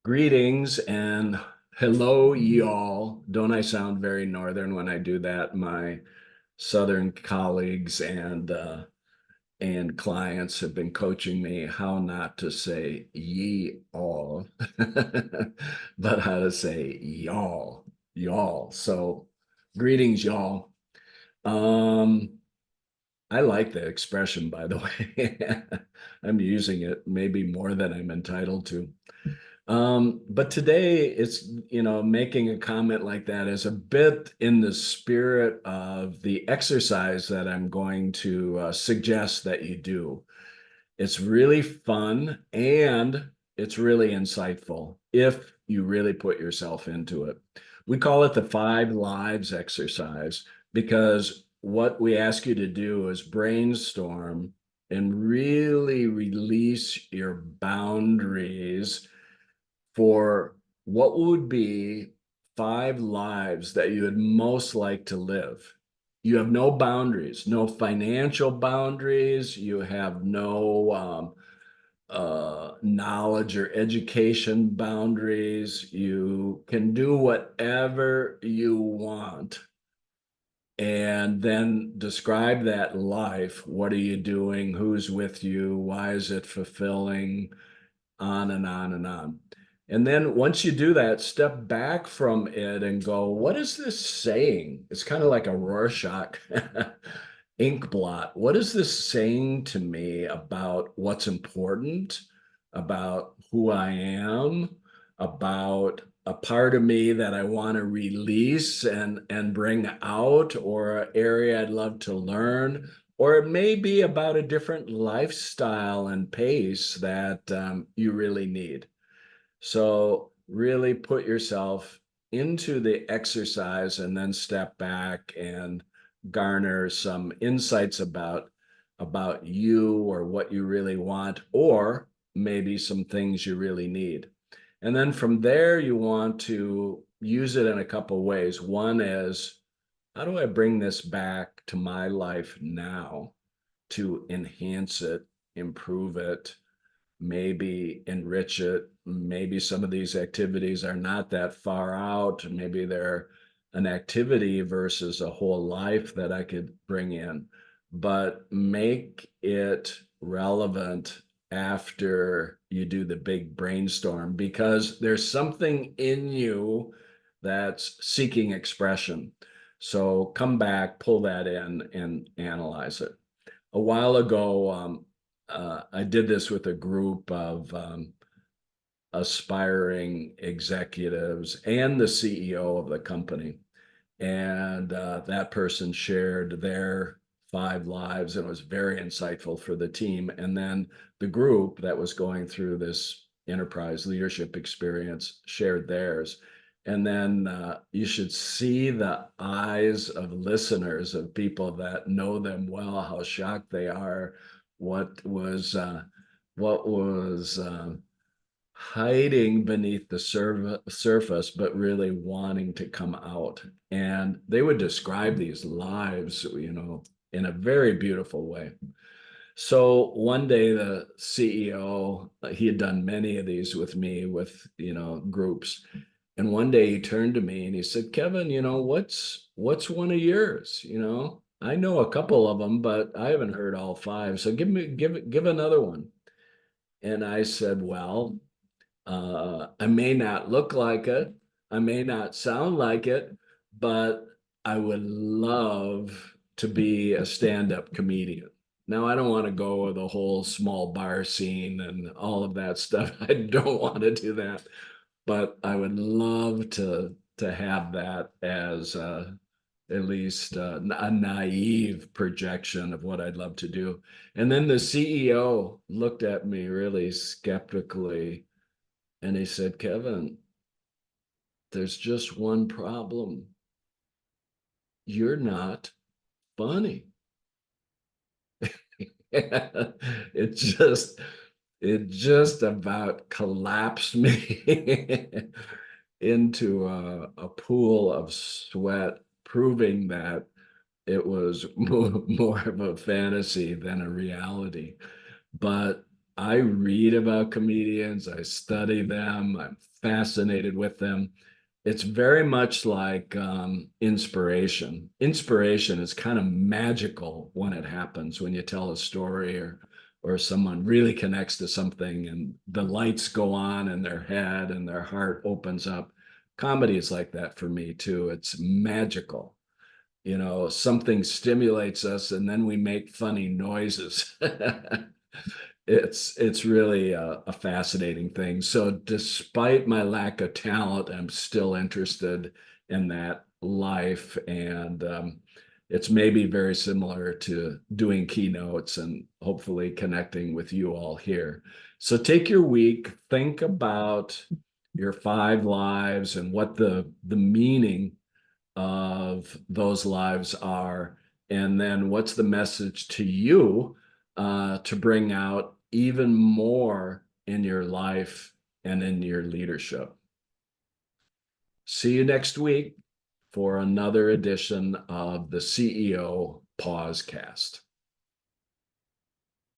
Greetings and hello, y'all. Don't I sound very northern when I do that? My southern colleagues and clients have been coaching me how not to say ye all, but how to say y'all. So, greetings, y'all. Um, I like the expression, by the way. I'm using it maybe more than I'm entitled to. But today it's, making a comment like that is a bit in the spirit of the exercise that I'm going to suggest that you do. It's really fun and it's really insightful if you really put yourself into it. We call it the 5 lives exercise because what we ask you to do is brainstorm and really release your boundaries for what would be 5 lives that you would most like to live. You have no boundaries, no financial boundaries. You have no knowledge or education boundaries. You can do whatever you want and then describe that life. What are you doing? Who's with you? Why is it fulfilling? On and on and on. And then once you do that, step back from it and go, what is this saying? It's kind of like a Rorschach ink blot. What is this saying to me about what's important, about who I am, about a part of me that I want to release and bring out, or an area I'd love to learn, or it may be about a different lifestyle and pace that you really need. So really put yourself into the exercise and then step back and garner some insights about you or what you really want, or maybe some things you really need. And then from there, you want to use it in a couple ways. One is, how do I bring this back to my life now to enhance it, improve it, maybe enrich it? Maybe some of these activities are not that far out. Maybe they're an activity versus a whole life that I could bring in, but make it relevant after you do the big brainstorm because there's something in you that's seeking expression. So come back, pull that in, and analyze it. A while ago, I did this with a group of aspiring executives and the CEO of the company. And that person shared their 5 lives, and it was very insightful for the team. And then the group that was going through this enterprise leadership experience shared theirs. And then you should see the eyes of listeners, of people that know them well, how shocked they are. What was uh, what was hiding beneath the surface, but really wanting to come out. And they would describe these lives, in a very beautiful way. So one day the CEO, he had done many of these with me, with, groups. And one day he turned to me and he said, Kevin, what's one of yours? I know a couple of them, but I haven't heard all 5. So give another one. And I said, well, I may not look like it, I may not sound like it, but I would love to be a stand-up comedian. Now, I don't want to go the whole small bar scene and all of that stuff. I don't want to do that, but I would love to have that as at least a naive projection of what I'd love to do. And then the CEO looked at me really skeptically and he said, Kevin, there's just one problem. You're not funny. it just it just about collapsed me into a pool of sweat, proving that it was more of a fantasy than a reality. But I read about comedians, I study them, I'm fascinated with them. It's very much like inspiration. Inspiration is kind of magical when it happens, when you tell a story or someone really connects to something and the lights go on in their head and their heart opens up. Comedy is like that for me too. It's magical. You know, something stimulates us and then we make funny noises. It's really a fascinating thing. So despite my lack of talent, I'm still interested in that life, and it's maybe very similar to doing keynotes and hopefully connecting with you all here. So take your week, think about your 5 lives and what the meaning of those lives are, and then what's the message to you to bring out even more in your life and in your leadership. See you next week for another edition of the CEO PauseCast.